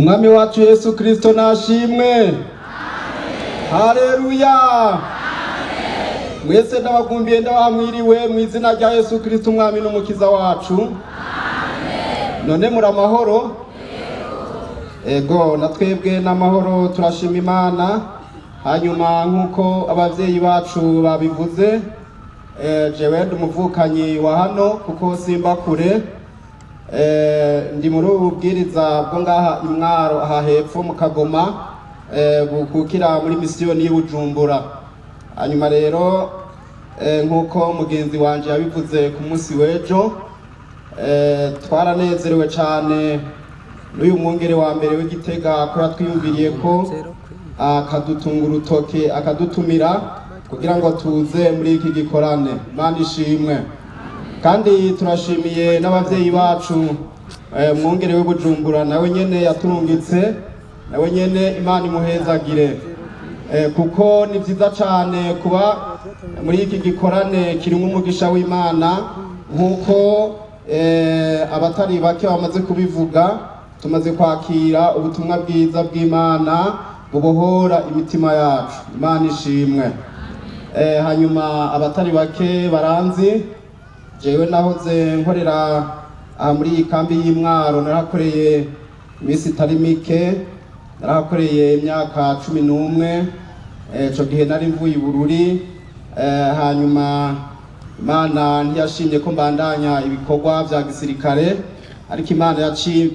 umwami wacu Yesu Kristo nashimwe. Haleluya. Mwese ndabagumbiye ndabahamwiriwe mu izina rya Yesu Kristo umwami n'umukiza wacu. None muri amahoro? Ego natwebwe n'amahoro turashima Imana. Hanyuma nkuko abavyeyi bacu babivuze, jewe ndumuvukanyi wa hano kuko simba kure. Ndi muri ububwiriza bwo ngaha Imwaro aha hepfo mu Kagoma, bukukira muri misiyoni y'Ubujumbura. Hanyuma rero nkuko mugenzi wanje yabivuze ku munsi w'ejo, twaranezerewe cyane n'uyu mwungere wa mbere w'Igitega ko yatwiyumviriye ko akadutunga urutoke akadutumira kugira ngo tuze muri iki gikorane. Imana ishimwe. Kandi turashimiye n'abavyeyi bacu, mwungere w'Ubujumbura nawe nyene yaturungitse, nawe nyene Imana imuhezagire, kuko ni vyiza cyane kuba muri iki gikorane kirimo umugisha w'Imana. Nkuko abatari bake bamaze kubivuga, tumaze kwakira ubutumwa bwiza bw'Imana bubohora imitima yacu. Imana ishimwe. Hanyuma abatari bake baranzi, jewe nahoze nkorera muri iyi kambi y'Imwaro, narakoreye iminsi itari mike, narakoreye imyaka 11. Ico gihe nari mvuye i Bururi. Hanyuma Imana ntiyashimye ko mbandanya ibikorwa vya gisirikare, ariko Imana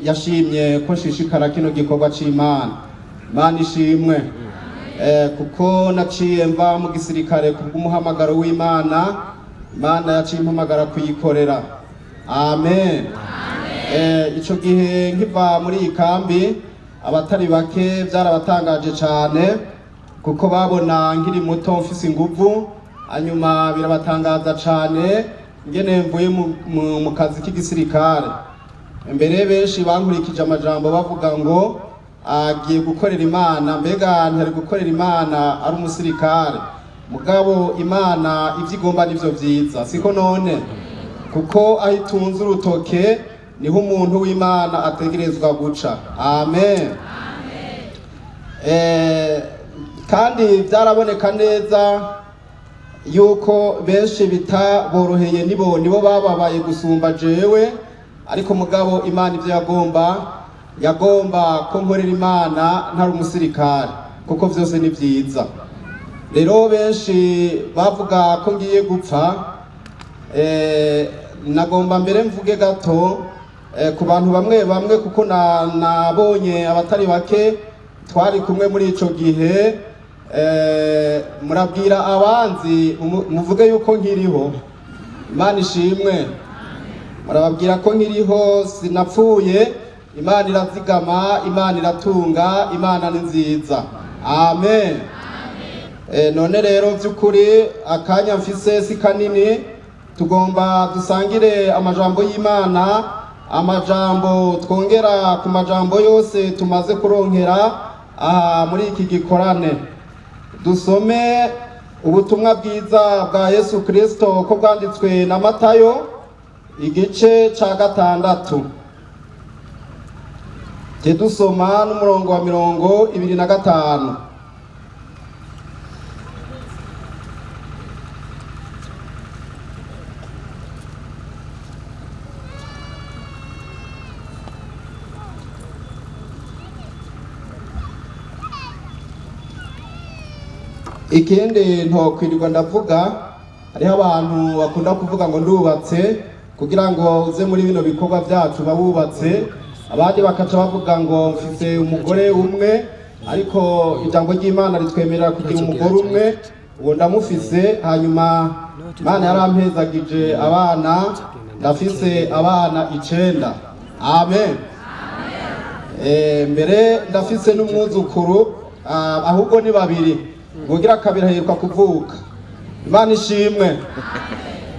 yashimye ko nshishikara kino gikorwa c'Imana. Imana ishimwe. Kuko naciye mva mu gisirikare kubw'umuhamagaro w'Imana, Imana yaciye impamagara kuyikorera. Amen. Ico gihe nkiva muri iyi kambi, abatari bake byarabatangaje cyane kuko babona nkiri muto mfise inguvu. Hanyuma birabatangaza cyane ngene mvuye mu kazi k'igisirikare. Mbere benshi bankurikije amajambo bavuga ngo agiye gukorera Imana, mbega ntari gukorera Imana ari umusirikare. Mugabo Imana ivyigomba nivyo vyiza, siko none? Kuko ahitunze urutoke niho umuntu w'Imana ategerezwa guca. Amen. Kandi byaraboneka neza yuko benshi bitaboroheye, nibo bababaye gusumba jewe, ariko mugabo Imana ivyo yagomba ko nkorera Imana ntari umusirikare, kuko vyose ni vyiza. Rero benshi bavuga ko ngiye gupfa. Nagomba mbere mvuge gato ku bantu bamwe kuko nabonye abatari bake twari kumwe muri ico gihe. Murabwira abanzi muvuge yuko nkiriho. Imana ishimwe. Murababwira ko nkiriho, sinapfuye. Imana irazigama, Imana iratunga, Imana ni nziza. Amen. None rero by'ukuri akanya mfise si kanini, tugomba dusangire amajambo y'Imana, amajambo twongera ku majambo yose tumaze kuronkera muri iki gikorane. Dusome ubutumwa bwiza bwa Yesu Kristo ko bwanditswe na Matayo igice ca 6. Dusoma n'umurongo wa 25. Ikindi ntokwirirwa ndavuga, hariho abantu bakunda kuvuga ngo ndubatse kugira ngo uze muri bino bikorwa byacu babubatse. Abandi bakaca bavuga ngo mfise umugore umwe, ariko ijambo ry'Imana ritwemerera kugira umugore umwe, uwo ndamufise. Hanyuma Imana yarampezagije abana, ndafise abana 9. Amen. Mbere ndafise n'umwuzukuru, ahubwo ni 2. Ugira kabiri aheruka kuvuka. Imana ishimwe.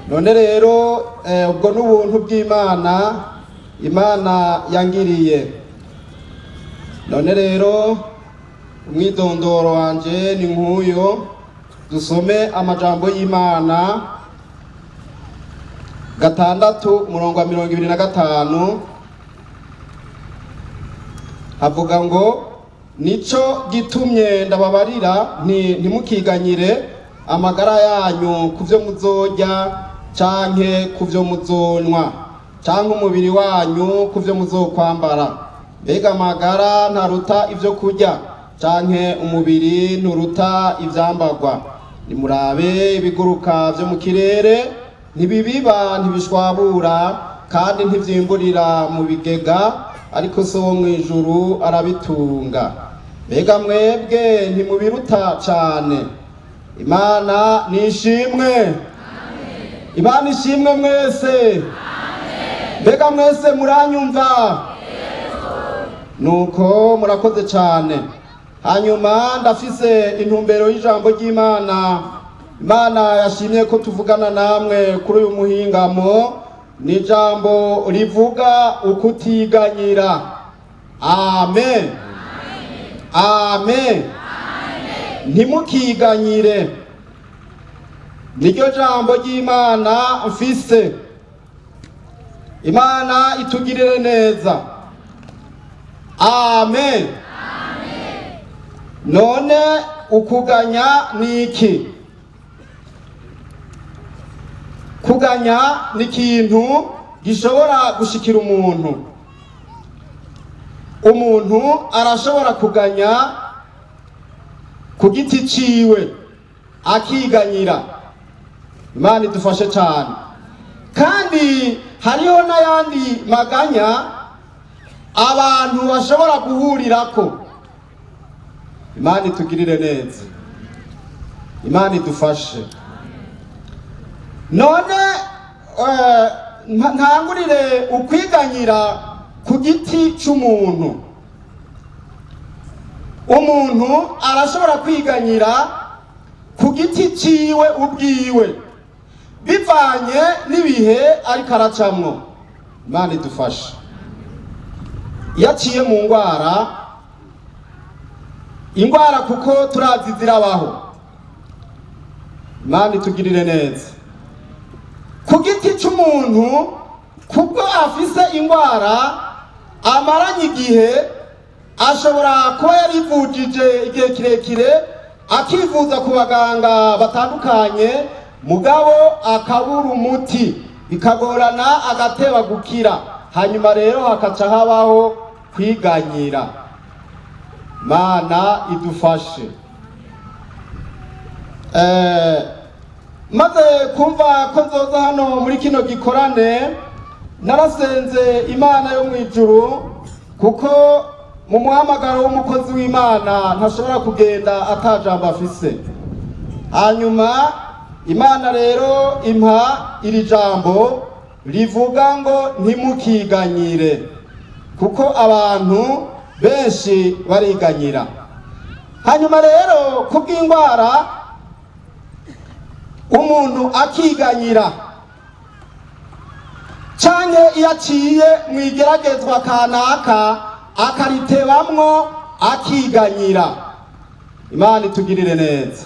None rero ubwo n'ubuntu bw'Imana Imana yangiriye. None rero umwidondoro wanje ni nk'uyo. Dusome amajambo y'Imana 6 umurongo wa 25. havuga ngo nico gitumye ndababarira ntimukiganyire amagara yanyu kuvyo muzorya canke kuvyo muzonywa canke umubiri wanyu kuvyo muzokwambara. Mbega amagara ntaruta ivyo kurya canke umubiri nturuta ivyambarwa? Nimurabe ibiguruka vyo mu kirere, ntibibiba ntibishwabura kandi ntivyimburira mu bigega, ariko so wo mw'ijuru arabitunga. Mbega mwebwe ntimubiruta cane? Imana nishimwe. Imana ishimwe mwese. Mbega mwese muranyumva? Nuko murakoze cane. Hanyuma ndafise intumbero y'ijambo ry'Imana. Imana yashimye ko tuvugana namwe kuri uyu muhingamo, ni ijambo rivuga ukutiganyira. Amen. Amen. Ntimukiganyire. Niryo jambo ry'Imana mfise. Imana itugirire neza. Amen. None ukuganya ni iki? Kuganya ni ikintu gishobora gushikira umuntu. Umuntu arashobora kuganya ku giti ciwe akiganyira. Imana idufashe cyane. Kandi hariho n'ayandi maganya abantu bashobora guhurirako. Imana itugirire neza. Imana idufashe. None ntangurire ukwiganyira ku giti c'umuntu. Umuntu arashobora kwiganyira ku giti ciwe ubwiwe bivanye n'ibihe ariko aracamwo. Imana idufashe. Yaciye mu ingwara kuko turazi zirabaho. Imana itugirire neza. Ku giti c'umuntu kubwo afise ingwara amaranye igihe, ashobora kuba yarivujije igihe kirekire, akivuza ku baganga batandukanye, mugabo akabura umuti, bikagorana agateba gukira. Hanyuma rero hakaca habaho kwiganyira. Mana idufashe. Maze kumva ko nzoza hano muri kino gikorane, narasenze Imana yo mw'ijuru, kuko mu muhamagaro w'umukozi w'Imana ntashobora kugenda atajambo afise. Hanyuma Imana rero impa iri jambo rivuga ngo ntimukiganyire, kuko abantu benshi bariganyira. Hanyuma rero kubw'ingwara umuntu akiganyira, canke iyo aciye mwigeragezwa kanaka akaritebamwo akiganyira. Imana itugirire neza.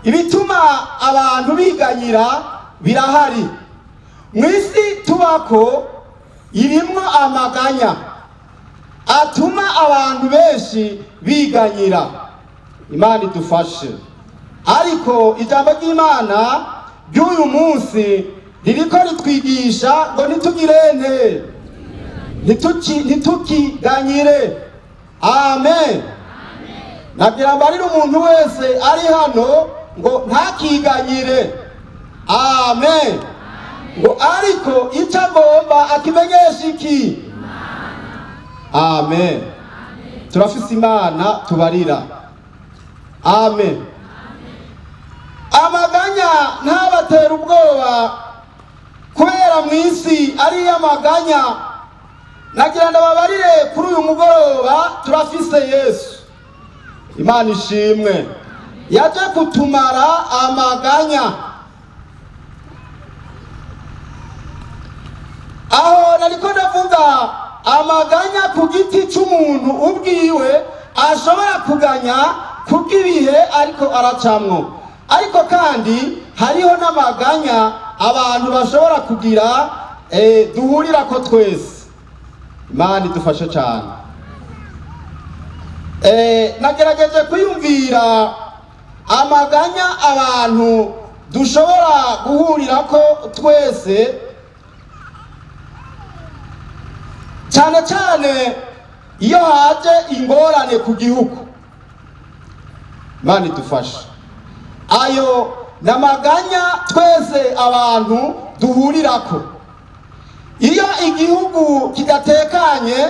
Ibituma abantu biganyira birahari. Mw'isi tubako irimwo amaganya atuma abantu benshi biganyira. Imana idufashe. Ariko ijambo ry'Imana ry'uyu munsi ririko ritwigisha ngo ntitugirente, ntitukiganyire. Amen. Nagira mbarire umuntu wese ari hano ngo ntakiganyire. Amen. Ngo ariko icyo agomba akimenyesha iki? Amen. Turafise Imana tubarira. Amen. Amaganya ntabatera ubwoba, kubera mw'isi ari amaganya. Nagira ndababarire kuri uyu mugoroba turafise Yesu. Imana ishimwe. Yaje kutumara amaganya. Aho nariko ndavuga amaganya ku giti c'umuntu ubwiwe ashobora kuganya kubw'ibihe ariko aracamwo. Ariko kandi hariho n'amaganya abantu bashobora kugira duhurira ko twese. Imana idufashe cyane. nagerageje kwiyumvira amaganya abantu dushobora guhurirako twese, cyane cyane iyo haje ingorane ku gihugu. Imana idufashe. Ayo namaganya twese abantu duhurirako. Iyo igihugu kidatekanye,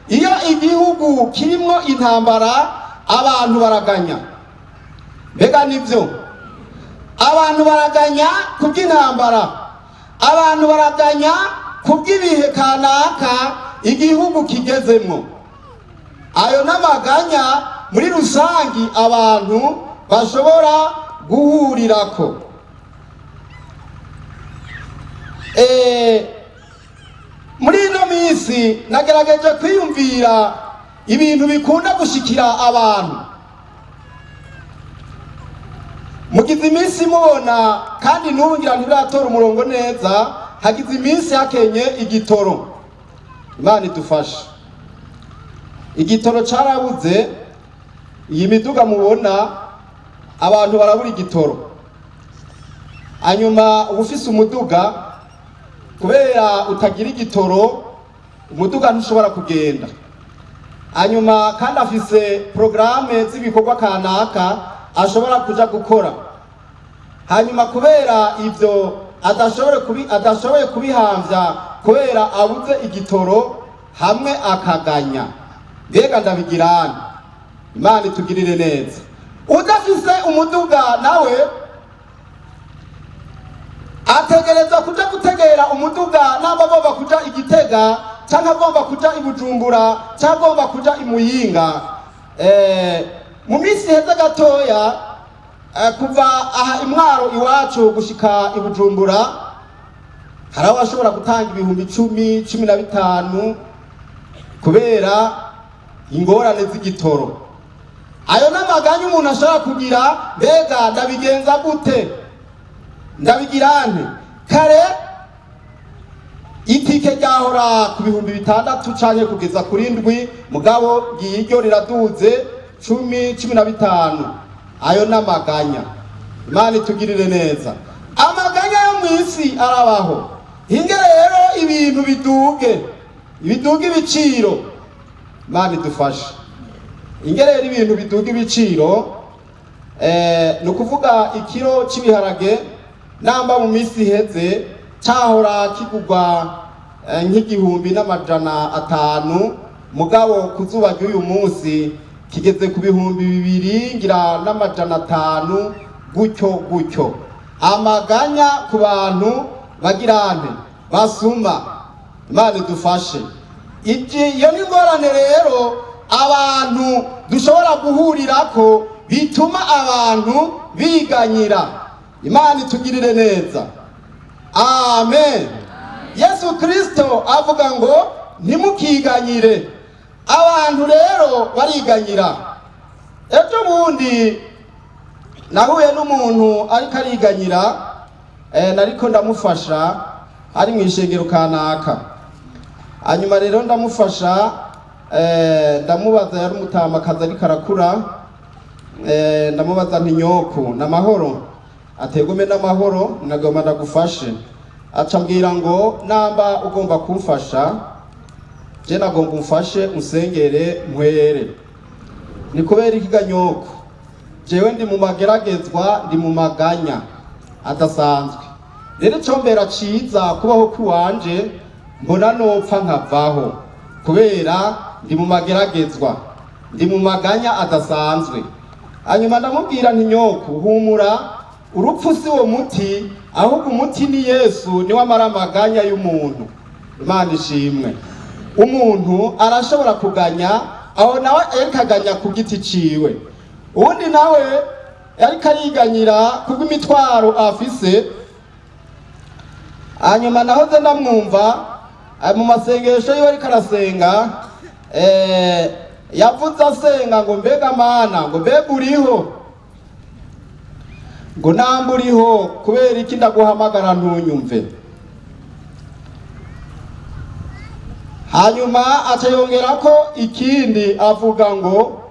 iyo igihugu kirimo intambara, abantu baraganya. Mbega nibyo? Abantu baraganya kubw'intambara, abantu baraganya kubw'ibihe kanaka igihugu kigezemo. Ayo namaganya muri rusangi abantu bashobora guhurirako. Muri ino minsi nagerageje kwiyumvira ibintu bikunda gushikira abantu. Mugize iminsi mubona, kandi n'ubu ngira ntiratora umurongo neza, hagize iminsi hakenye igitoro. Imana idufashe. Igitoro carabuze, iyi miduga mubona abantu barabura igitoro. Hanyuma ubufise umuduga, kubera utagira igitoro umuduga ntushobora kugenda. Hanyuma kandi afise programme z'ibikorwa kanaka ashobora kuja gukora. Hanyuma kubera ivyo adashoboye kubihamvya kubera abuze igitoro, hamwe akaganya. Mbega ndabigirane? Imana itugirire neza. Udafise umuduga nawe ategereza kuja gutegera umuduga, namba agomba kuja i Gitega cyangwa agomba kuja i Bujumbura cyangwa agomba kuja i Muyinga. Mu minsi heza gatoya, kuva aha Imwaro iwacu gushika i Bujumbura, hari abashobora gutanga ibihumbi 10, 15 kubera ingorane z'igitoro. Ayo namaganya umuntu ashobora kugira. Mbega ndabigenza gute? Ndabigirane? Kare itike ryahora ku bihumbi 6 canke kugeza kuri 7, mugabo ngiryo riraduze 10, 15. Ayo namaganya. Imana itugirire neza. Amaganya yo mwisi arabaho. Hinge rero ibintu biduge ibiciro. Imana idufashe. Hinge rero ibintu biduge ibiciro. No kuvuga ikiro cy'ibiharage namba mu minsi iheze cyahora kigurwa nk'igihumbi n'amajana 5, mugabo kuzuba ry'uyu munsi kigeze ku bihumbi 2 ngira n'amajana 5, gutyo. Amaganya ku bantu bagirane basuma. Imana idufashe. Iyo ni ngorane rero abantu dushobora guhurirako bituma abantu biganyira. Imana itugirire neza. Amen. Yesu Kristo avuga ngo ntimukiganyire. Abantu rero bariganyira. Ejo bundi nahuye n'umuntu ariko ariganyira, nariko ndamufasha ari mu ishengero kanaka. Hanyuma rero ndamufasha, ndamubaza, yari umutamakazi ariko arakura. Ndamubaza nti nyoko n'amahoro? Ategome n'amahoro, nagomba ndagufashe. Acambwira ngo namba ugomba kumfasha, je nagomba umfashe unsengere nkwere. Ni kubera ikiga nyoko? Jewe ndi mu mageragezwa, ndi mu maganya adasanzwe. Rero combera ciza kubaho kwiwanje, mbona nopfa nkavaho kubera ndi mu mageragezwa, ndi mu maganya adasanzwe. Hanyuma ndamubwira nti nyoko, humura, urupfu si wo muti, ahubwo umuti ni Yesu, niwe amara amaganya y'umuntu. Imana ishimwe. Umuntu arashobora kuganya, aho nawe yarikaganya ku giti ciwe. Uwundi nawe yariko ariganyira kubw'imitwaro afise. Hanyuma nahoze ndamwumva mu masengesho yiwe ariko arasenga, yavuze asenga ngo mbega Mana, ngo mbega uriho? Ngo namba uriho, kubera iki ndaguhamagara ntunyumve? Hanyuma acayongera ko ikindi avuga ngo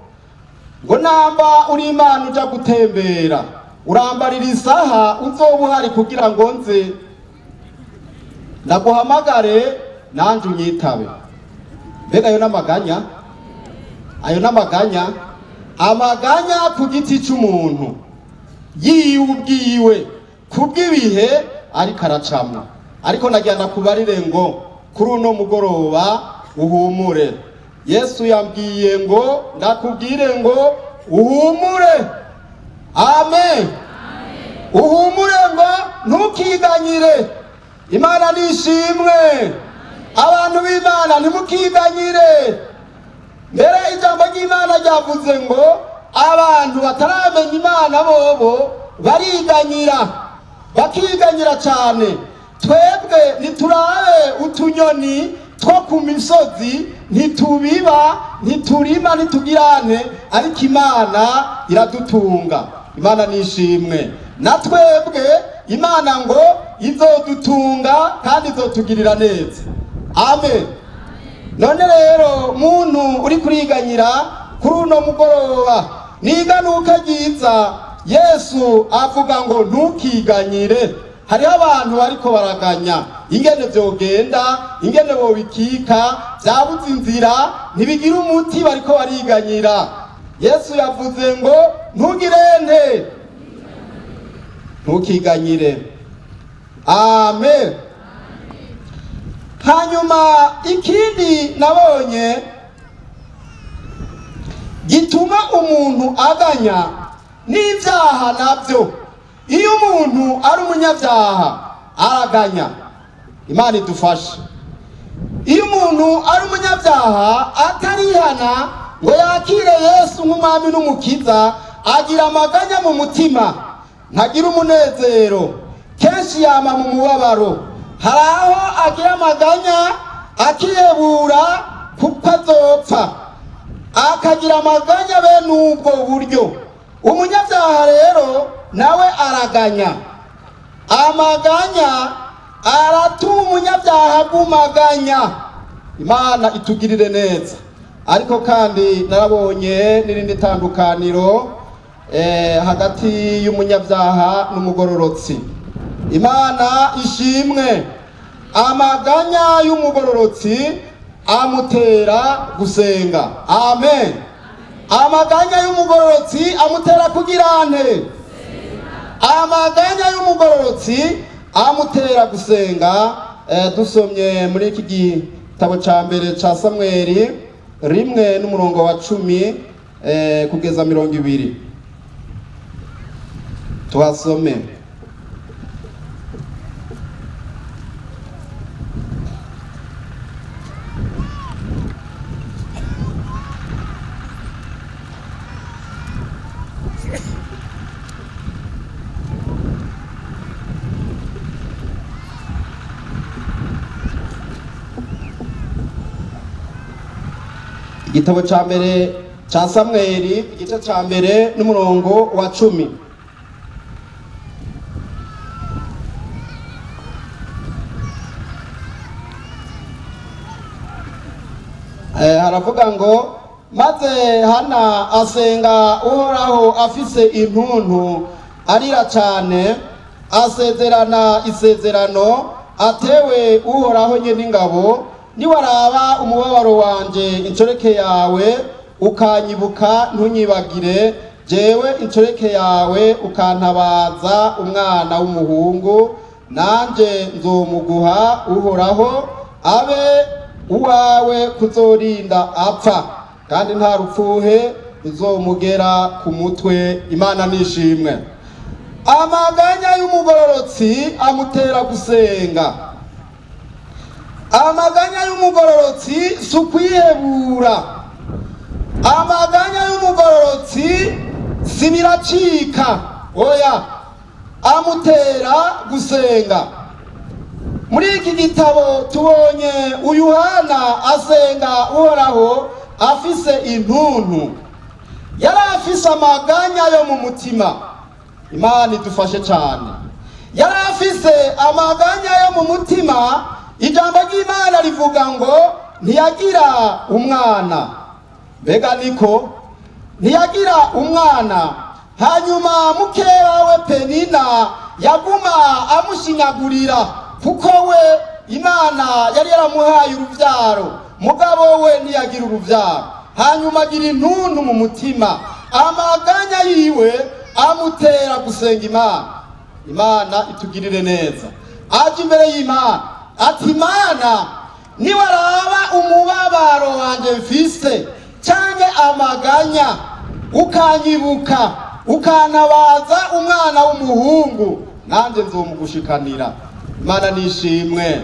ngo namba uri Imana uja gutembera urambarira isaha uzoba uhari kugira ngo nze ndaguhamagare nanje unyitabe. Mbega ayo n'amaganya? Ayo n'amaganya? Amaganya ku giti c'umuntu yiwe ubwiwe kubw'ibihe ariko aracamwa. Ariko nagira nakubarire ngo kuri uno mugoroba uhumure. Yesu yambwiye ngo ndakubwire ngo uhumure. Amen. Uhumure ngo ntukiganyire. Imana nishimwe. Abantu b'Imana ntimukiganyire. Mbere ijambo ry'Imana ryavuze ngo abantu bataramenya Imana bobo bariganyira, bakiganyira cyane. Twebwe niturabe utunyoni two ku misozi, ntitubiba, ntiturima, ntitugirane, ariko Imana iradutunga. Imana nishimwe. Na twebwe Imana ngo izodutunga kandi izotugirira neza. Amen. None rero muntu uri kuriganyira kuri uno mugoroba niganuka ryiza, Yesu avuga ngo ntukiganyire. Hariho abantu bariko baraganya ingene vyogenda, ingene bobikika, vyabuze inzira, ntibigira umuti, bariko bariganyira. Yesu yavuze ngo ntugirente, ntukiganyire. Amen. Hanyuma ikindi nabonye gituma umuntu aganya n'ivyaha navyo. Iyo umuntu ari umunyabyaha araganya. Imana idufashe. Iyo umuntu ari umunyabyaha atarihana ngo yakire Yesu nk'umwami n'umukiza, agira amaganya mu mutima, ntagira umunezero, kenshi yama mu mubabaro. Hari aho agira amaganya akiyebura kuko azopfa, akagira amaganya bene ubwo buryo. Umunyabyaha rero nawe araganya. Amaganya aratuma umunyabyaha agumaganya. Imana itugirire neza. Ariko kandi narabonye n'irindi tandukaniro hagati y'umunyabyaha n'umugororotsi. Imana ishimwe. Amaganya y'umugororotsi amutera gusenga. Amen. Amaganya y'umugororotsi amutera kugirane. Amaganya y'umugororotsi amutera gusenga. Dusomye muri iki gitabo ca mbere ca Samweli 1:10 kugeza 20. Tuhasome. Igitabo ca mbere ca Samweli igice ca mbere n'umurongo wa 10. Haravuga ngo maze Hana asenga Uhoraho afise intuntu, arira cyane, asezerana isezerano atewe Uhoraho nyene ingabo, niwaraba umubabaro wanje incoreke yawe ukanyibuka ntunyibagire, jewe incoreke yawe ukantabaza umwana w'umuhungu, nanje nzomuguha Uhoraho abe uwawe kuzorinda apfa, kandi nta rupfuhe ruzomugera ku mutwe. Imana nishimwe. Amaganya y'umugororotsi amutera gusenga. Amaganya y'umugororotsi sukwihebura. Amaganya y'umugororotsi sibiracika, oya, amutera gusenga. Muri iki gitabo tubonye Yohana asenga Uhoraho afise intuntu, yari afise amaganya yo mu mutima. Imana idufashe cyane. Yari afise amaganya yo mu mutima. Ijambo ry'Imana rivuga ngo ntiyagira umwana. Mbega niko ntiyagira umwana, hanyuma mukeba we Penina yaguma amushinyagurira kuko we Imana yari yaramuhaye uruvyaro, mugabo we ntiyagira uruvyaro. Hanyuma agira intuntu mu mutima, amaganya yiwe amutera gusenga Imana. Imana itugirire neza. Aje imbere y'Imana ati, Imana niwaraba umubabaro wanje mfise canke amaganya, ukanyibuka ukantabaza umwana w'umuhungu, nanje nzomugushikanira. Imana nishimwe.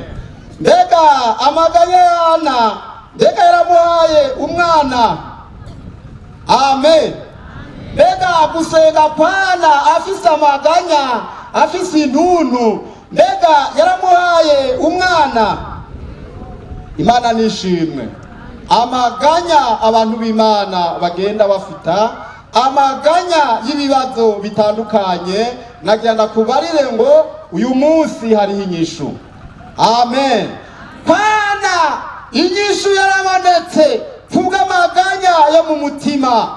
Mbega amaganya yana, mbega yaramuhaye umwana. Amen. Mbega gusenga kwana afise amaganya, afise intuntu, mbega yaramuhaye umwana. Imana nishimwe. Amaganya abantu b'Imana bagenda bafita, amaganya y'ibibazo bitandukanye, nagenda kubarire ngo uyu munsi hariho inyishu. Amen. Kwana inyishu yarabonetse kubw'amaganya yo mu mutima.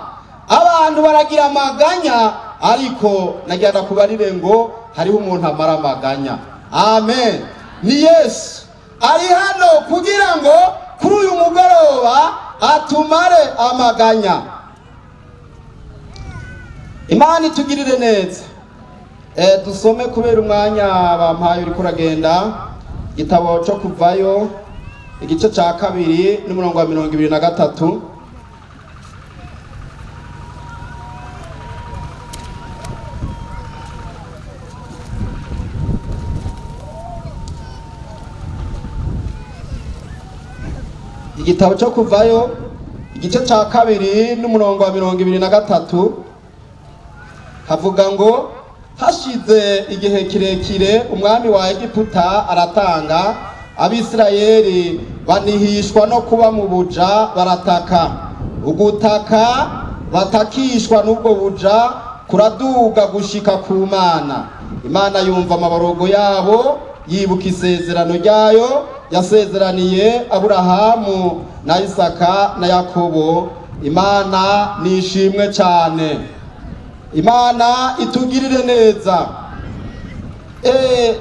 Abantu baragira amaganya, ariko nagenda kubarire ngo hariho umuntu amara amaganya. Amen. Ni Yesu ari hano kugira ngo kuri uyu mugoroba atumare amaganya. Imana itugirire neza. Dusome kubera umwanya bampaye uriko uragenda, igitabo cyo Kuvayo igice ca 2 n'umurongo wa 23. Igitabo cyo Kuvayo igice ca 2 n'umurongo wa 23 havuga ngo, hashize igihe kirekire umwami wa Egiputa aratanga, Abisirayeli banihishwa no kuba mu buja, barataka. Ugutaka batakishwa n'ubwo buja kuraduga gushika ku Mana. Imana yumva amaborogo yabo, yibuka isezerano ryayo yasezeraniye Aburahamu na Isaka na Yakobo. Imana nishimwe cyane. Imana itugirire neza.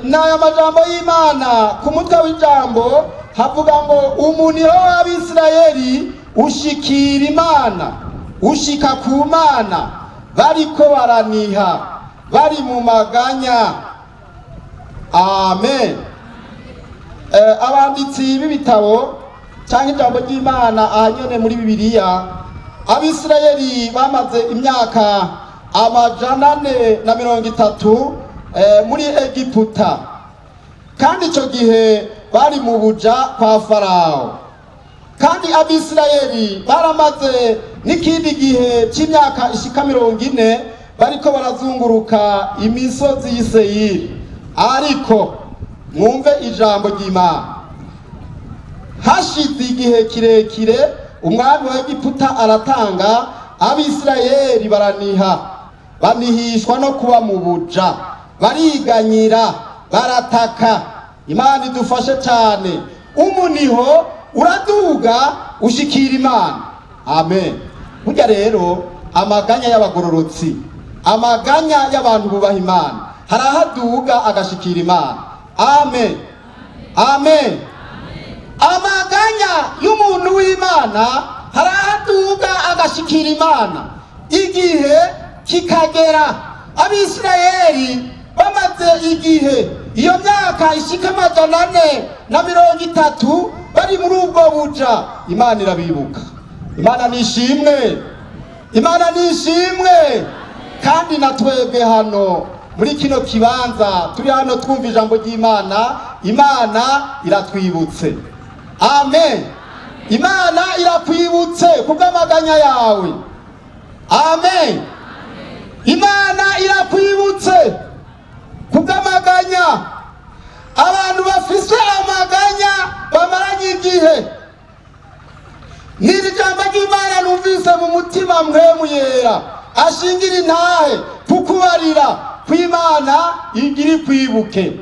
N'aya majambo y'Imana ku mutwe w'ijambo havuga ngo, umuniho w'Abisirayeli ushikira Imana, ushika ku Mana, bariko baraniha, bari mu maganya. Amen. Abanditsi b'ibitabo cyangwa ijambo ry'Imana ahanyene muri Bibiliya, Abisirayeli bamaze imyaka 430 muri Egiputa, kandi icyo gihe bari mu buja kwa Farawo. Kandi Abisirayeli baramaze n'ikindi gihe cy'imyaka ishika 40 bariko barazunguruka imisozi y'Iseyiri. Ariko mwumve ijambo ry'Imana. Hashize igihe kirekire umwami wa Egiputa aratanga, Abisirayeli baraniha, banihishwa no kuba mu buja, bariganyira, barataka. Imana idufashe cyane. Umuniho uraduga ushikira Imana. Amen. Burya rero amaganya y'abagororotsi, amaganya y'abantu bubaha Imana, harahaduga agashikira Imana. Amen. Amen. Amaganya y'umuntu w'Imana harahaduga agashikira Imana. Igihe kikagera Abisirayeli bamaze igihe, iyo myaka ishika 430 bari muri ubwo buja, Imana irabibuka. Imana nishimwe. Imana nishimwe. Kandi natwebwe hano muri kino kibanza turi hano twumva ijambo ry'Imana, Imana iratwibutse. Amen. Imana irakwibutse kubw'amaganya yawe. Amen. Imana irakwibutse kubw'amaganya. Abantu bafise amaganya bamaranye igihe. N'iri jambo ry'Imana numvise mu mutima mpwemu yera, ashingira intahe kukubarira kw'Imana igiri kwibuke.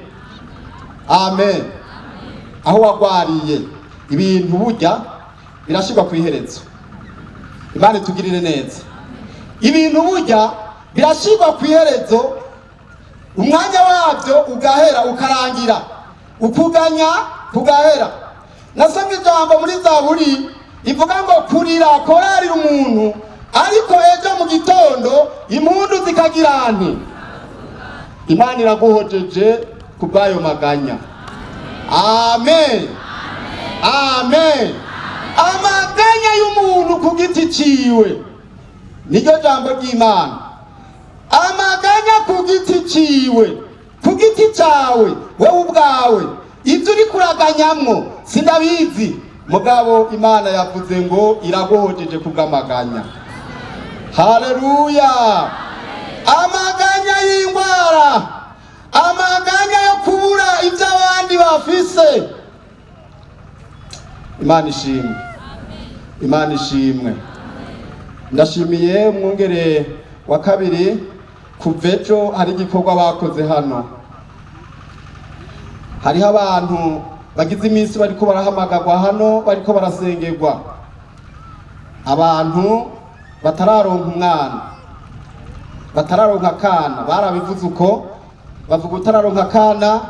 Amen. Aho wagwariye ibintu burya birashirwa kwiherezo. Imana itugirire neza. ibintu burya birashirwa ku iherezo, umwanya wabyo ugahera ukarangira, ukuganya kugahera. Nasomye ijambo muri Zaburi ivuga ngo kurira korarira umuntu, ariko ejo mu gitondo impundu zikagira nti. Imana iraguhojeje kubw'ayo maganya. Amen, amen. Amaganya y'umuntu ku giti ciwe niryo jambo ry'Imana. Amaganya ku giti ciwe, ku giti cawe wewe ubwawe, ibyo uri kuraganyamwo sindabizi, mugabo Imana yavuze ngo iraguhojeje kubw'amaganya. Haleluya. Amaganya y'indwara, amaganya yo kubura ibyo abandi bafise. Imana ishimwe, Imana ishimwe. Ndashimiye umwungere wa kabiri, kuva ejo hari igikorwa bakoze hano. Hariho abantu bagize iminsi bariko barahamagarwa hano, bariko barasengerwa, abantu batararonka umwana, batararonka akana. Barabivuze uko, bavuga utararonka akana,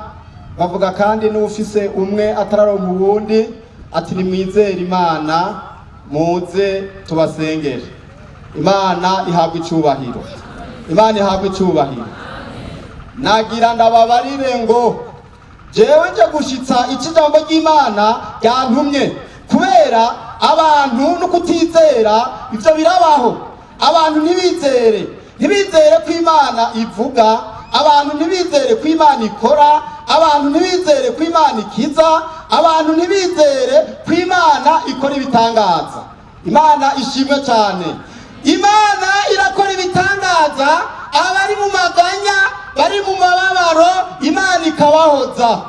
bavuga kandi n'ufise umwe atararonka uwundi, ati nimwizere Imana muze tubasengere. Imana ihabwa icubahiro, Imana ihabwa icubahiro. Nagira ndababarire ngo jewe nje gushitsa ijambo ry'Imana ryantumye, kubera abantu no kutizera ivyo birabaho. Abantu ntibizere ko Imana ivuga, abantu ntibizere ko Imana ikora, abantu ntibizere ko Imana ikiza, abantu ntibizere ko Imana ikora ibitangaza. Imana ishimwe cyane. Imana irakora ibitangaza, abari mu maganya, bari mu mababaro, Imana ikabahoza.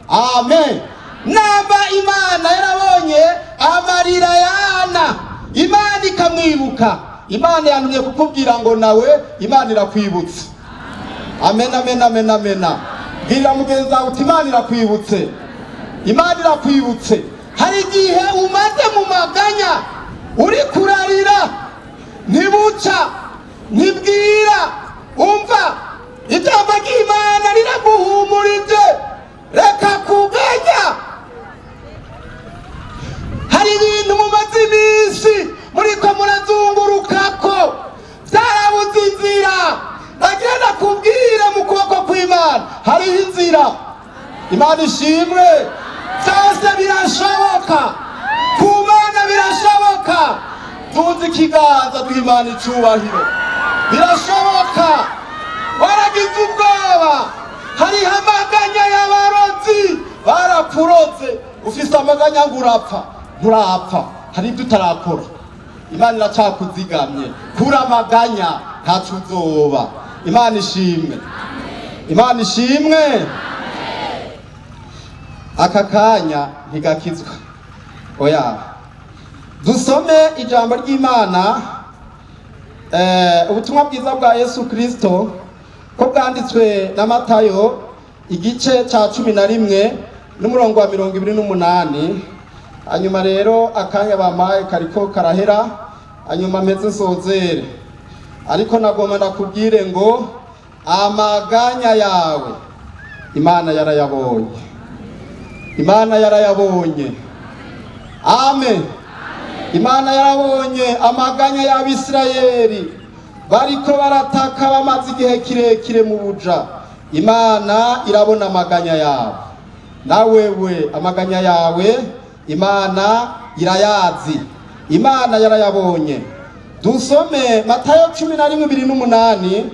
Amen. Namba Imana yarabonye amarira yana, Imana ikamwibuka. Imana yantumye kukubwira ngo nawe Imana irakwibutse. Amen, amen, amen, amen. Bwira mugenzi wawe uti Imana irakwibutse, Imana irakwibutse. Hari igihe umaze mu maganya, uri kurarira, ntibuca, ntibwira. Umva ijambo ry'Imana riraguhumurije, reka kuganya. Hari ibintu mumaze iminsi muriko murazungurukako, byarabuze inzira. Nagira ndakubwire mu kuboko kw'Imana hariho inzira. Imana ishimwe. Byose birashoboka, ku Mana birashoboka. Tuzi ikiganza duha Imana icubahiro. Birashoboka. Waragize ubwoba, hariho amaganya y'abarozi barakuroze, ufise amaganya ngo urapfa, nturapfa, hari ibyo utarakora. Imana iracakuzigamye, kura amaganya ntaco uzoba. Imana ishimwe, Imana ishimwe. Aka kanya ntigakizwa, oya. Dusome ijambo ry'Imana, ubutumwa bwiza bwa Yesu Kristo ko bwanditswe na Matayo igice ca 11 n'umurongo wa 28. Hanyuma rero akanya bamaye kariko karahera, hanyuma meze nsozere, ariko nagomba ndakubwire ngo amaganya yawe Imana yarayabonye, Imana yarayabonye. Amen. Imana yarabonye amaganya y'Abisirayeli bariko barataka bamaze igihe kirekire mu buja. Imana irabona amaganya yabo. Nawewe amaganya yawe Imana irayazi, Imana yarayabonye. Dusome Matayo 11:28.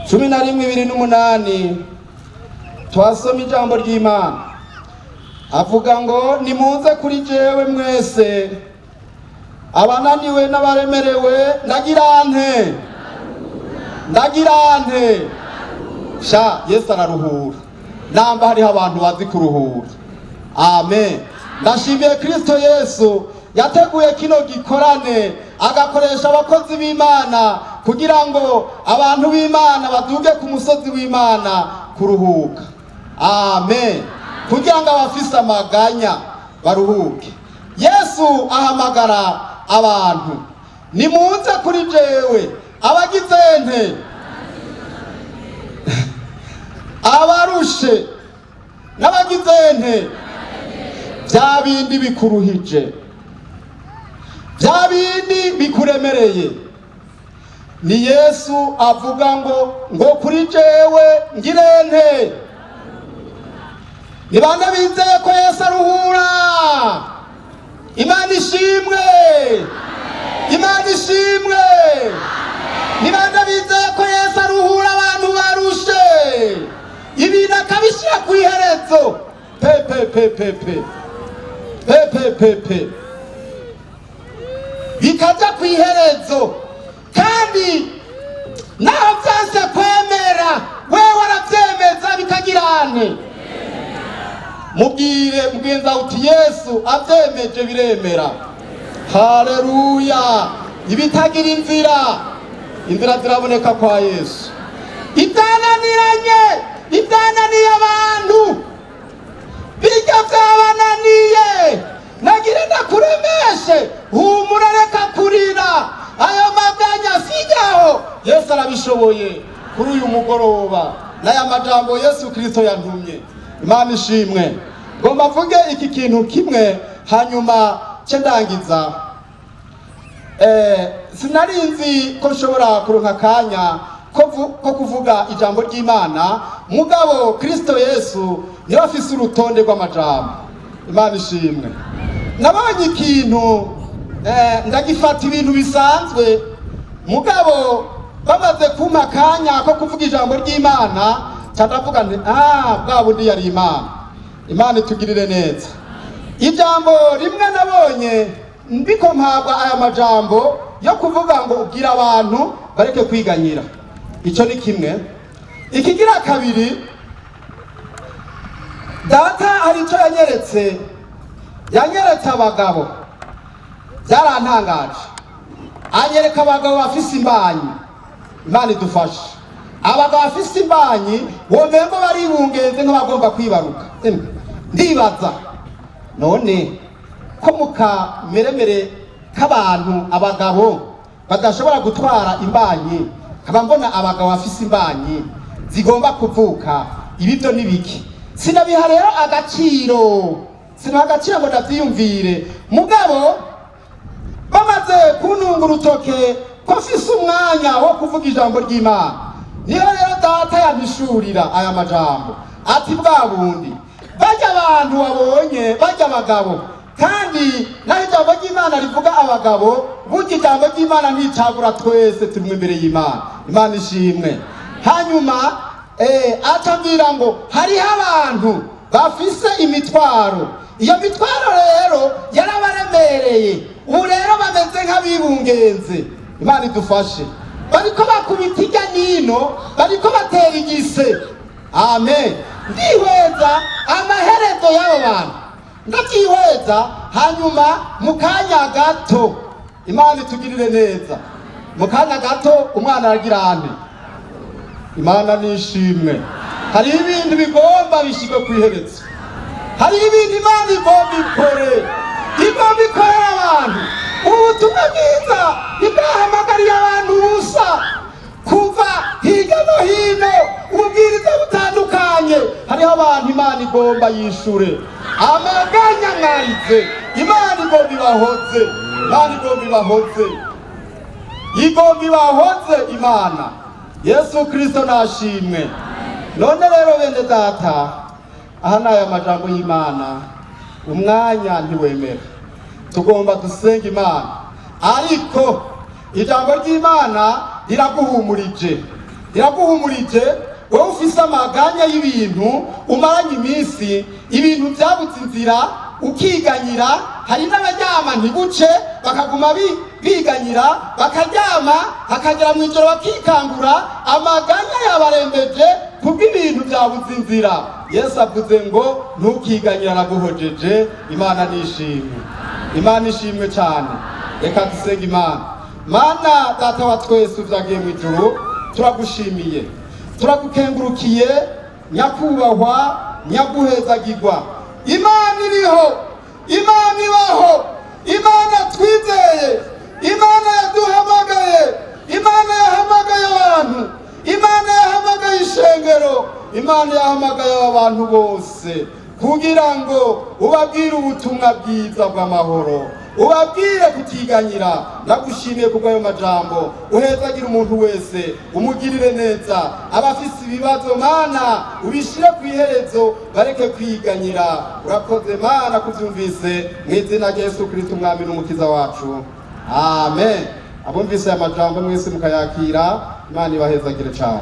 Cumi na rimwe 28 twasoma ijambo ry'Imana. Avuga ngo nimuze kuri jewe mwese abananiwe n'abaremerewe, ndagira nte. Sha Yesu araruhura, namba hariho abantu bazi kuruhura. Amen. Ndashimiye Kristo Yesu yateguye kino gikorane, agakoresha abakozi b'Imana kugira ngo abantu b'Imana baduge ku musozi w'Imana kuruhuka. Amen. Kugira ngo abafise amaganya baruhuke. Yesu ahamagara abantu, nimuze kuri jewe abagize nte abarushe n'abagize nte bya bindi bikuruhije, bya bindi bikuremereye. Ni Yesu avuga ngo kuri jewe ngire nte. Ni bande bizeye ko Yesu aruhura? Imana ishimwe, Imana ishimwe. Ni bande bizeye ko Yesu aruhura abantu barushe, ibintu akabishyira ku iherezo. Pepe bikajya ku iherezo, kandi naho byanse kwemera wewe warabyemeza bikagirane. Mubwire mugenza uti Yesu abyemeje biremera. Haleluya. Ibitagira inzira ziraboneka kwa Yesu. Ibyananiye abantu bijya byabananiye, nagire ndakuremeshe, humura reka kurira, ayo maganya sigaho. Yesu arabishoboye kuri uyu mugoroba n'aya majambo Yesu Kristo yantumye. Imana ishimwe. Ngomba mvuge iki kintu kimwe hanyuma cendangiza. Sinarinzi ko nshobora kuronka akanya ko kuvuga ijambo ry'Imana, mugabo Kristo Yesu niwe afise urutonde rw'amajambo. Imana ishimwe. Nabonye ikintu ndagifata ibintu bisanzwe, mugabo bamaze kumpa akanya ko kuvuga ijambo ry'Imana cyadavuga nti bwa bundi yari Imana. Imana itugirire neza. Ijambo rimwe nabonye ndiko mpabwa aya majambo yo kuvuga ngo ubwira abantu bareke kwiganyira. Icyo ni kimwe. Ikigira kabiri, data hari icyo yanyeretse abagabo byarantangaje. Anyereka abagabo bafise imbanyi. Imana idufashe. Abagabo bafise imbanyi womengo baribungenze nk'abagomba kwibaruka. Ndibaza none ko mukameremere k'abantu abagabo badashobora gutwara imbanyi, kaba mbona abagabo bafise imbanyi zigomba kuvuka. Ibibyo nibiki? Sinabiha rero agaciro, sinaha agaciro ngo ndavyiyumvire. Mugabo bamaze kununga urutoke ko mfise umwanya wo kuvuga ijambo ry'Imana, niyo rero data yampishurira aya majambo ati bwa bundi bajya abantu wabonye bajya abagabo, kandi naho ijambo ry'Imana rivuga abagabo, burya ijambo ry'Imana nticagura twese turi imbere y'Imana. Imana ishimwe. Hanyuma atambwira ngo hariho abantu bafise imitwaro, iyo mitwaro rero yarabaremereye, ubu rero bameze nk'abibungenze. Imana idufashe. Bariko bakubita irya nino, bariko batera igise. Amen. Ndihweza amaherezo y'abo bantu, ndabyihweza. Hanyuma mukanya gato, Imana itugirire neza, mukanya gato umwana aragira ane. Imana nishimwe. Hari ibintu bigomba bishike ku iherezo, hari ibintu Imana igomba ikorera abantu. Ubutumwa bwiza ntibwahamagariye abantu busa, kuva hirya no hino ububwiriza butandukanye. Hariho abantu Imana igomba yishure amaganya mwarize. Imana igomba ibahoze, Imana igomba ibahoze, igomba ibahoze Imana. Yesu Kristo nashimwe. None rero bene data, aha n'aya majambo y'Imana, umwanya ntiwemera, tugomba dusenga Imana. Ariko ijambo ry'Imana riraguhumurije, wowe ufise amaganya y'ibintu umaranye iminsi, ibintu byabuze inzira ukiganyira. Hari n'abaryama ntiguce bakaguma biganyira, bakaryama hakagera mu ijoro bakikangura, amaganya yabarembeje kubw'ibintu byabuze inzira. Yesu avuze ngo ntukiganyira, araguhojeje. Imana nishimwe, Imana ishimwe cyane. Reka dusenge Imana. Mana data wa twese uvyagiye mu ijuru, turagushimiye, turagukengurukiye, nyakubahwa, nyaguhezagirwa. Imana iriho, Imana ibaho, Imana twizeye, Imana yaduhamagaye, Imana yahamagaye abantu, Imana yahamagaye ishengero, Imana yahamagaye abantu bose kugira ngo ubabwire ubutumwa bwiza bw'amahoro, ubabwire kutiganyira. Ndagushimiye kubw'ayo majambo, uhezagira umuntu wese, umugirire neza. Abafise ibibazo Mana ubishire kw'iherezo, bareke kwiganyira. Urakoze Mana kuvyumvise, mw'izina rya Yesu Kristo umwami n'umukiza wacu, amen. Abumvise aya majambo mwese mukayakira, Imana ibahezagire cane.